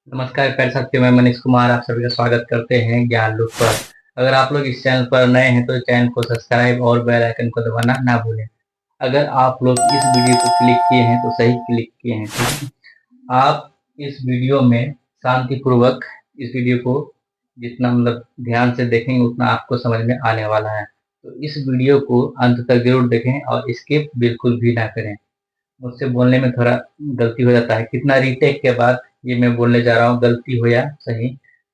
नमस्कार कर सकते हो। मैं मनीष कुमार आप सभी का स्वागत करते हैं ज्ञान लूप पर। अगर आप लोग इस चैनल पर नए हैं तो चैनल को सब्सक्राइब और बेल आइकन को दबाना ना भूलें। अगर आप लोग इस वीडियो को क्लिक किए हैं तो सही क्लिक किए हैं, ठीक है। आप इस वीडियो में शांतिपूर्वक इस वीडियो को जितना ध्यान से देखेंगे उतना आपको समझ में आने वाला है। तो इस वीडियो को अंत तक जरूर देखें और स्किप बिल्कुल भी ना करें। मुझसे बोलने में थोड़ा गलती हो जाता है, कितना रीटेक के बाद ये मैं बोलने जा रहा हूँ, गलती हो या सही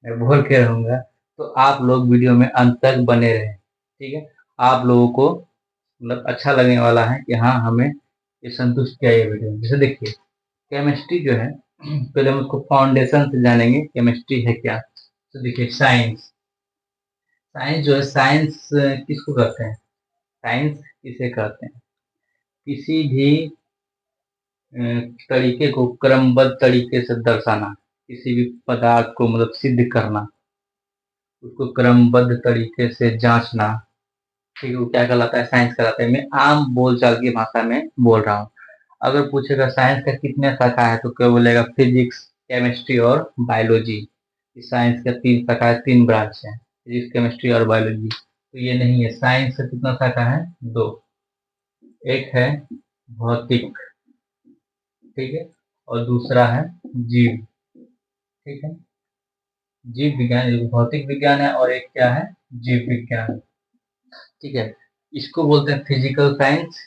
मैं बोल के रहूंगा। तो आप लोग वीडियो में अंत तक बने रहें, ठीक है। आप लोगों को अच्छा लगने वाला है कि हाँ, हमें ये संतुष्ट किया ये वीडियो। जैसे देखिए, केमिस्ट्री जो है, पहले हम उसको फाउंडेशन से जानेंगे केमिस्ट्री है क्या। तो देखिए, साइंस साइंस जो है, साइंस किसको कहते हैं? साइंस किसे कहते हैं? किसी भी तरीके को क्रमबद्ध तरीके से दर्शाना, किसी भी पदार्थ को सिद्ध करना, उसको क्रमबद्ध तरीके से जांचना, ठीक है, वो क्या कहलाता है? साइंस कहलाता है। मैं आम बोलचाल की भाषा में बोल रहा हूँ। अगर पूछेगा साइंस का कितने शाखा है तो क्या बोलेगा? फिजिक्स, केमिस्ट्री और बायोलॉजी। इस साइंस का तीन शाखा है, तीन ब्रांच है, फिजिक्स, केमिस्ट्री और बायोलॉजी। तो ये नहीं है। साइंस का कितना शाखा है? दो। एक है भौतिक, ठीक है, और दूसरा है जीव, ठीक है। जीव विज्ञान, एक भौतिक विज्ञान है और एक क्या है? जीव विज्ञान, ठीक है। इसको बोलते हैं फिजिकल साइंस,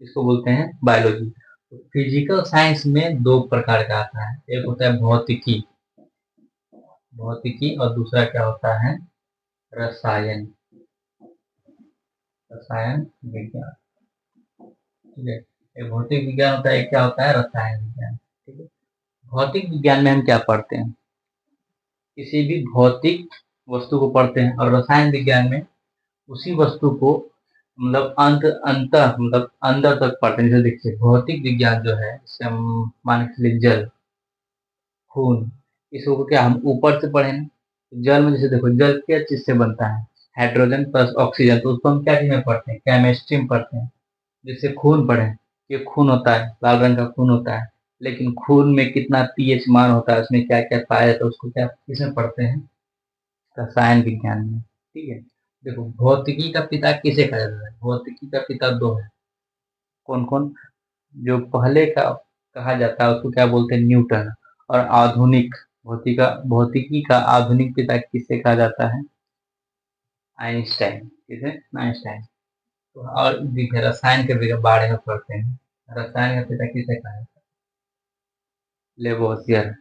इसको बोलते हैं बायोलॉजी। तो फिजिकल साइंस में दो प्रकार का आता है, एक होता है भौतिकी, भौतिकी, और दूसरा क्या होता है? रसायन, रसायन विज्ञान, ठीक है। एक भौतिक विज्ञान होता है, एक क्या होता है? रसायन विज्ञान, ठीक है। भौतिक विज्ञान में हम क्या पढ़ते हैं? किसी भी भौतिक वस्तु को पढ़ते हैं, और रसायन विज्ञान में उसी वस्तु को अंदर तक पढ़ते हैं। जैसे देखिए, भौतिक विज्ञान जो है, जैसे हम मान के चलिए जल, खून, इसको क्या हम ऊपर से पढ़े ना? जल में जैसे देखो, जल क्या चीज से बनता है? Hydrogen plus oxygen. तो उसको हम क्या चीज में पढ़ते हैं? केमिस्ट्री में पढ़ते हैं। जैसे खून पढ़े, ये खून होता है, लाल रंग का खून होता है, लेकिन खून में कितना पीएच मान होता है, उसमें क्या क्या पाया जाता है, उसको क्या किसमें पढ़ते हैं? रसायन विज्ञान में, ठीक है। देखो, भौतिकी का पिता किसे कहा जाता है? भौतिकी का पिता दो है। कौन कौन? जो पहले का कहा जाता है उसको क्या बोलते हैं? न्यूटन। और आधुनिक भौतिकी का आधुनिक पिता किसे कहा जाता है? आइंस्टाइन। किसे? आइंस्टाइन। तो और देखिए, रसायन के बारे में पढ़ते हैं। रसायन का पिता किसे कहा जाता है? लेवोसियर,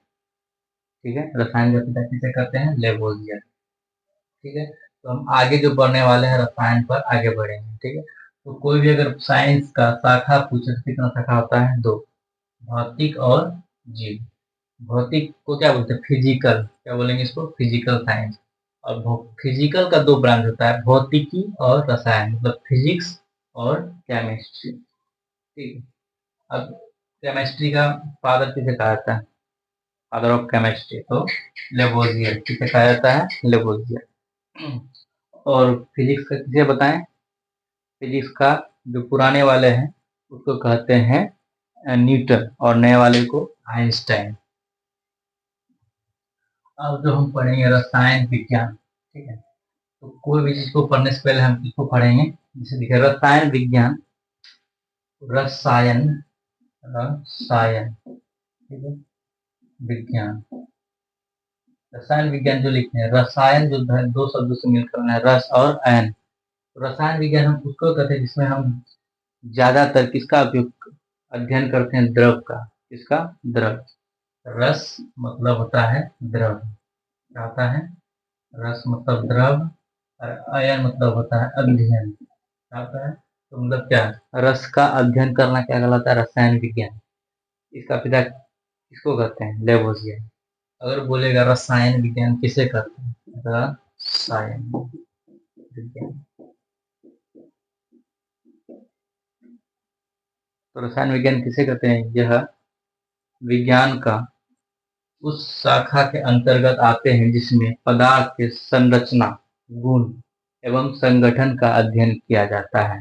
ठीक है। रसायन का पिता किसे कहते हैं? लेवोसियर, ठीक है। तो हम आगे जो बढ़ने वाले हैं, रसायन पर आगे बढ़ेंगे, ठीक है। तो कोई भी अगर साइंस का शाखा पूछे तो कितना शाखा होता है? दो, भौतिक और जीव। भौतिक को क्या बोलते हैं? फिजिकल, क्या बोलेंगे इसको? Physical science. और फिजिकल का दो ब्रांच होता है, भौतिकी और रसायन, मतलब फिजिक्स और केमिस्ट्री, ठीक है। अब केमिस्ट्री का फादर किसे कहा जाता है? फादर ऑफ केमिस्ट्री तो लेबोजियर, किसे कहा जाता है? लेबोजियर। और फिजिक्स का किसे बताएं? फिजिक्स का जो पुराने वाले हैं उसको कहते हैं न्यूटन, और नए वाले को आइंस्टाइन। अब जो हम पढ़ेंगे रसायन विज्ञान, ठीक है। तो कोई भी चीज को पढ़ने से पहले हम इसको पढ़ेंगे। जैसे देखिए, रसायन विज्ञान, रसायन, रसायन, ठीक है, विज्ञान। रसायन विज्ञान जो लिखते हैं, रसायन जो दो शब्दों से मिलकर बना है, रस और अयन। तो रसायन विज्ञान हम उसको कहते हैं जिसमें हम ज्यादातर किसका उपयोग अध्ययन करते हैं? द्रव का। किसका? द्रव। रस मतलब होता है द्रव, क्या होता है? रस मतलब द्रव, और अयन मतलब होता है अध्ययन, क्या होता है? तो क्या, रस का अध्ययन करना क्या कहलाता है? रसायन विज्ञान। इसका पिता किसको कहते हैं? लेवोसियर। अगर बोलेगा रसायन विज्ञान किसे कहते हैं? रसायन विज्ञान। तो रसायन विज्ञान किसे कहते हैं? यह विज्ञान का उस शाखा के अंतर्गत आते हैं जिसमें पदार्थ के संरचना, गुण एवं संगठन का अध्ययन किया जाता है।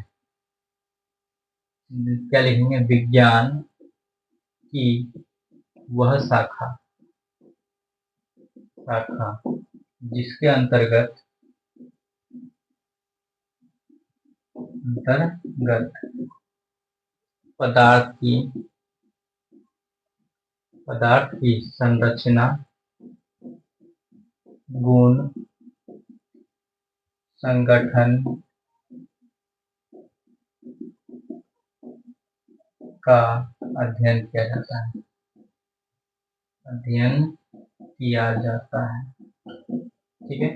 क्या लिखेंगे? विज्ञान की वह शाखा, शाखा जिसके अंतर्गत पदार्थ की संरचना, गुण, संगठन का अध्ययन किया जाता है। ठीक है,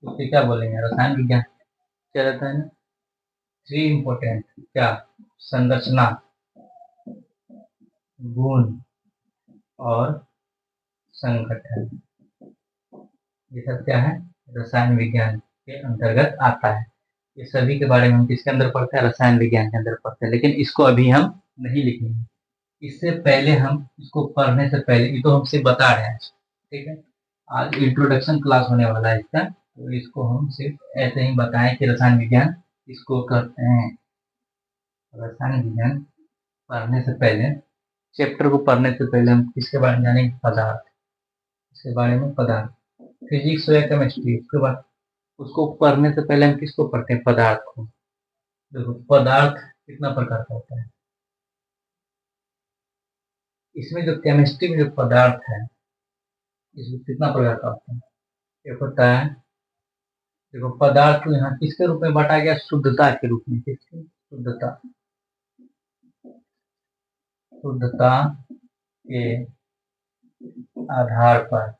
उसके क्या बोलेंगे, रसायन विज्ञान क्या रहता है ना, 3 इम्पोर्टेंट, क्या, संरचना, गुण और संगठन, ये सब क्या है, रसायन विज्ञान के अंतर्गत आता है। ये सभी के बारे में हम किसके अंदर पढ़ते हैं, रसायन विज्ञान के अंदर पढ़ते हैं। लेकिन इसको अभी हम नहीं लिखेंगे, इससे पहले हम इसको पढ़ने से पहले ये तो हम सिर्फ बता रहे हैं, ठीक है। आज इंट्रोडक्शन क्लास होने वाला है इसका, तो इसको हम सिर्फ ऐसे ही बताएं कि रसायन विज्ञान इसको करते हैं। रसायन विज्ञान पढ़ने से पहले, चैप्टर को पढ़ने से पहले हम किसके बारे में जानेंगे, पदार्थ, इसके बारे में पदार्थ, फिजिक्स या केमिस्ट्री, उसके बाद उसको पढ़ने से पहले हम किसको पढ़ते हैं, पदार्थ को। देखो पदार्थ कितना प्रकार का होता है, इसमें जो केमिस्ट्री में जो पदार्थ है इसमें कितना प्रकार का होता है, एक होता है, देखो पदार्थ को यहाँ किसके रूप में बांटा गया, शुद्धता के रूप में, किसकी, शुद्धता के आधार पर,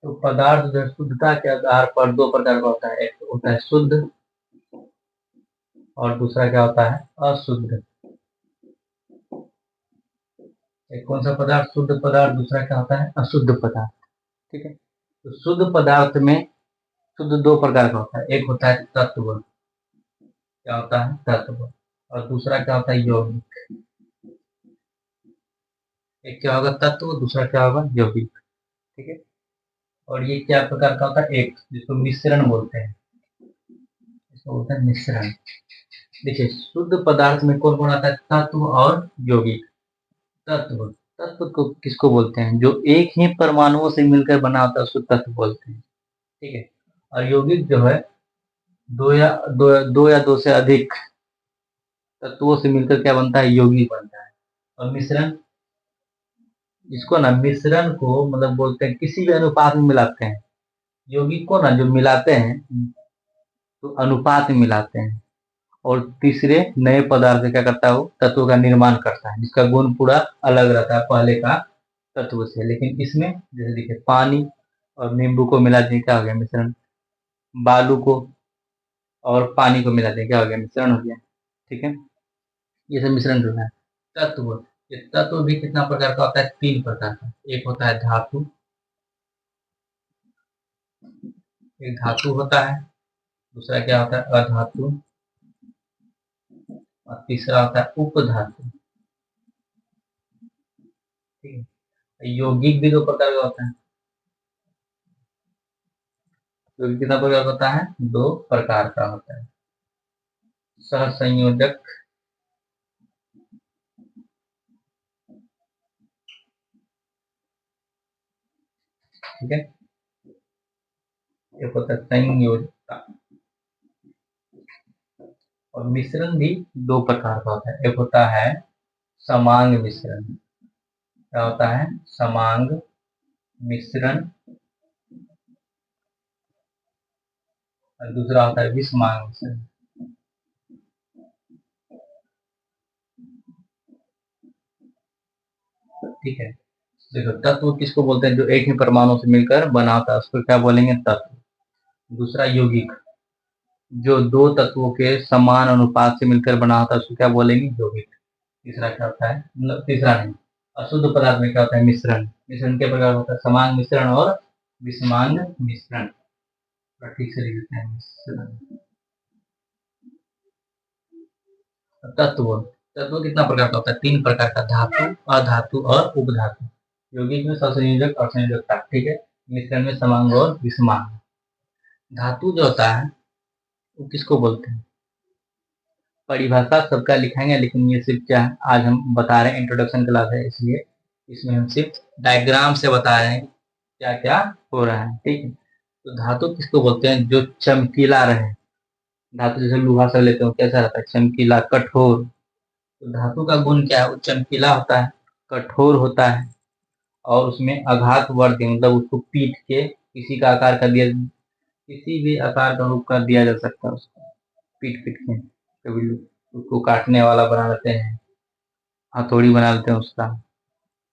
तो पदार्थ जो शुद्धता के आधार पर 2 प्रकार का होता है, एक होता है शुद्ध और दूसरा क्या होता है, अशुद्ध। एक कौन सा पदार्थ, शुद्ध पदार्थ, दूसरा क्या होता है, अशुद्ध पदार्थ, ठीक है। तो शुद्ध पदार्थ में शुद्ध 2 प्रकार का होता है, एक होता है तत्व, क्या होता है, तत्व, और दूसरा क्या होता है, यौगिक। एक क्या होगा, तत्व, दूसरा क्या होगा, यौगिक, ठीक है। और ये क्या प्रकार का होता है, एक जिसको मिश्रण बोलते हैं, इसको बोलते हैं मिश्रण। देखिए शुद्ध पदार्थ में कौन कौन आता है, तत्व और यौगिक। तत्व, तत्व को किसको बोलते हैं, जो एक ही परमाणुओं से मिलकर बना होता है उसको तत्व बोलते हैं, ठीक है। और यौगिक जो है दो या दो से अधिक तत्वों से मिलकर क्या बनता है, यौगिक बनता है। और मिश्रण, इसको ना मिश्रण को मतलब बोलते हैं किसी भी अनुपात में मिलाते हैं, यौगिक को ना जो मिलाते हैं तो अनुपात में मिलाते हैं, और तीसरे नए पदार्थ से क्या करता है, वो तत्व का निर्माण करता है जिसका गुण पूरा अलग रहता है पहले का तत्व से। लेकिन इसमें जैसे देखिए पानी और नींबू को मिला दें क्या हो गया, मिश्रण। बालू को और पानी को मिला दें क्या हो गया, मिश्रण हो गया, ठीक है। ये सब मिश्रण जो है तत्व, ये तत्व भी कितना प्रकार का होता है, 3 प्रकार का। एक होता है धातु, एक धातु होता है, दूसरा क्या होता है, अधातु, और तीसरा होता है उपधातु, ठीक है। यौगिक भी 2 प्रकार का होता है, यौगिक कितना प्रकार का होता है, 2 प्रकार का होता है, सहसंयोजक, ठीक है, एक होता है संयोजकता। और मिश्रण भी 2 प्रकार का होता है, एक होता है समांग मिश्रण, क्या होता है, समांग मिश्रण, और दूसरा होता है विषमांग मिश्रण, ठीक है। देखो तत्व किसको बोलते हैं, जो एक ही परमाणु से मिलकर बना होता है उसको क्या बोलेंगे, तत्व। दूसरा यौगिक, जो 2 तत्वों के समान अनुपात से मिलकर बना होता है उसको क्या बोलेंगे, यौगिक। तीसरा क्या होता है, मतलब तीसरा नहीं, अशुद्ध पदार्थ में क्या होता है, मिश्रण। मिश्रण के प्रकार होता है समांग मिश्रण और विषमांग मिश्रण, ठीक से लिखते हैं मिश्रण। तत्व, तत्व कितना प्रकार का होता है, 3 प्रकार का, धातु, अधातु और उपधातु। यौगिक में सहसंयोजक और संयोजकता, ठीक है। मिश्रण में समांग और विषमांग। धातु जो होता है वो किसको बोलते हैं, परिभाषा सबका लिखाएंगे, लेकिन ये सिर्फ क्या है, आज हम बता रहे हैं, इंट्रोडक्शन क्लास है इसलिए इसमें हम सिर्फ डायग्राम से बता रहे हैं क्या क्या हो रहा है, ठीक है। तो धातु किसको बोलते हैं? जो चमकीला रहे। धातु जैसे लोहा सब लेते हो, कैसा रहता है? चमकीला, कठोर। तो धातु का गुण क्या है? वो चमकीला होता है, कठोर होता है, और उसमें आघात वर्ग, मतलब उसको पीट के किसी का आकार कर दिया, किसी भी आकार का रूप कर दिया जा सकता है उसको पीट पीट के। कभी उसको काटने वाला बना लेते हैं, हथौड़ी बना लेते हैं उसका,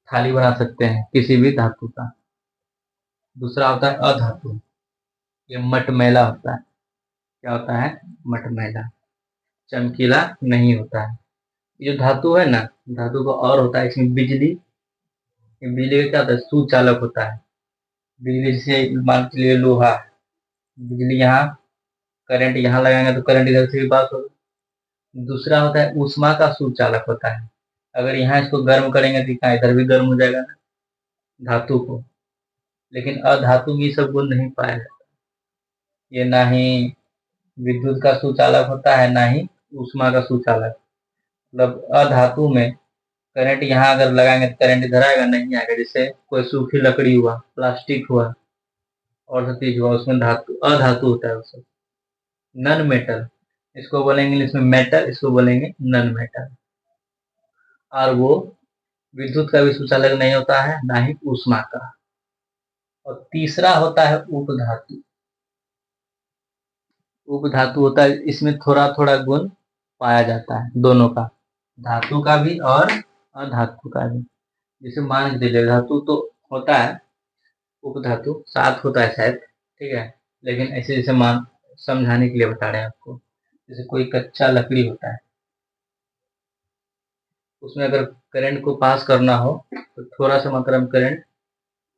थाली बना सकते हैं किसी भी धातु का। दूसरा होता है अधातु। ये मटमैला होता है। क्या होता है? मटमैला, चमकीला नहीं होता है। ये जो धातु है ना, धातु का और होता है इसमें बिजली। ये बिजली का क्या होता है? सुचालक होता है। बिजली जैसे मान के लिए लोहा, बिजली यहाँ, करंट यहाँ लगाएंगे तो करंट इधर से भी पास होगा। दूसरा होता है ऊष्मा का सुचालक होता है। अगर यहाँ इसको गर्म करेंगे तो यहाँ इधर भी गर्म हो जाएगा ना, धातु को। लेकिन अधातु में ये सब गुण नहीं पाया जाता। ये ना ही विद्युत का सुचालक होता है, ना ही ऊष्मा का सुचालक। मतलब अधातु में करंट यहाँ अगर लगाएंगे तो करंट इधर आएगा, नहीं आएगा। जैसे कोई सूखी लकड़ी हुआ, प्लास्टिक हुआ, और सब चीज हुआ, उसमें धातु, अधातु होता है वो सब। नन मेटल, इसको बोलेंगे इंग्लिश में मेटल, इसको बोलेंगे नन मेटल। और वो विद्युत का भी सुचालक नहीं होता है, ना ही ऊष्मा का। और तीसरा होता है उपधातु। उपधातु होता है, इसमें थोड़ा थोड़ा गुण पाया जाता है दोनों का, धातु का भी और अधातु का भी। जैसे मान लीजिए धातु तो होता है, उपधातु 7 होता है शायद, ठीक है। लेकिन ऐसे जैसे मान, समझाने के लिए बता रहे हैं आपको। जैसे कोई कच्चा लकड़ी होता है, उसमें अगर करंट को पास करना हो तो थोड़ा सा मात्रा में करंट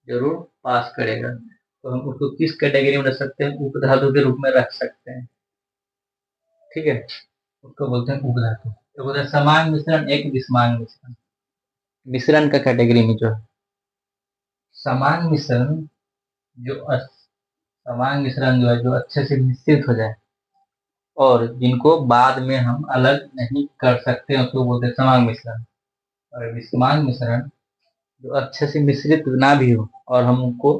जरूर पास करेगा। तो हम उसको किस कैटेगरी में रख सकते हैं? उपधातु के रूप में रख सकते हैं, ठीक है। उसको बोलते हैं उपधातु। तो बोलते हैं समांग मिश्रण, एक विषमांग मिश्रण। मिश्रण का कैटेगरी में जो है समांग मिश्रण, समांग मिश्रण जो है, जो अच्छे से मिश्रित हो जाए और जिनको बाद में हम अलग नहीं कर सकते हैं, उसको बोलते हैं समांग मिश्रण। और विषमांग मिश्रण जो अच्छे से मिश्रित ना भी हो और हम उनको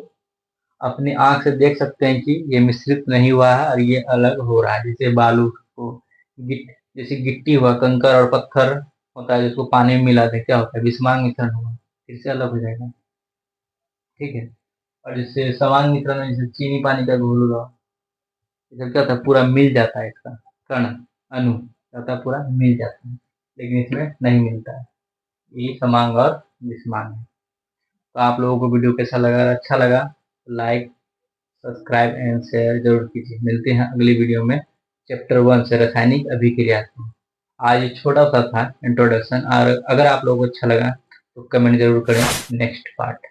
अपनी आंख से देख सकते हैं कि ये मिश्रित नहीं हुआ है और ये अलग हो रहा है। जैसे बालू को जैसे गिट्टी हुआ, कंकर और पत्थर होता है जिसको पानी में मिला दे, क्या होता है? विषमांग मिश्रण हुआ, फिर से अलग हो जाएगा, ठीक है। और जैसे समांग मिश्रण में जैसे चीनी पानी का घोल हुआ, इसमें क्या होता है? पूरा मिल जाता है, इसका कण अणु क्या होता है? पूरा मिल जाता है। लेकिन इसमें नहीं मिलता है। ये समांग और विषमांग है। तो आप लोगों को वीडियो कैसा लगा? अगर अच्छा लगा तो लाइक, सब्सक्राइब एंड शेयर जरूर कीजिए। मिलते हैं अगली वीडियो में चैप्टर 1 से रासायनिक अभिक्रिया। आज ये छोटा सा था इंट्रोडक्शन, और अगर आप लोगों को अच्छा लगा तो कमेंट जरूर करें नेक्स्ट पार्ट।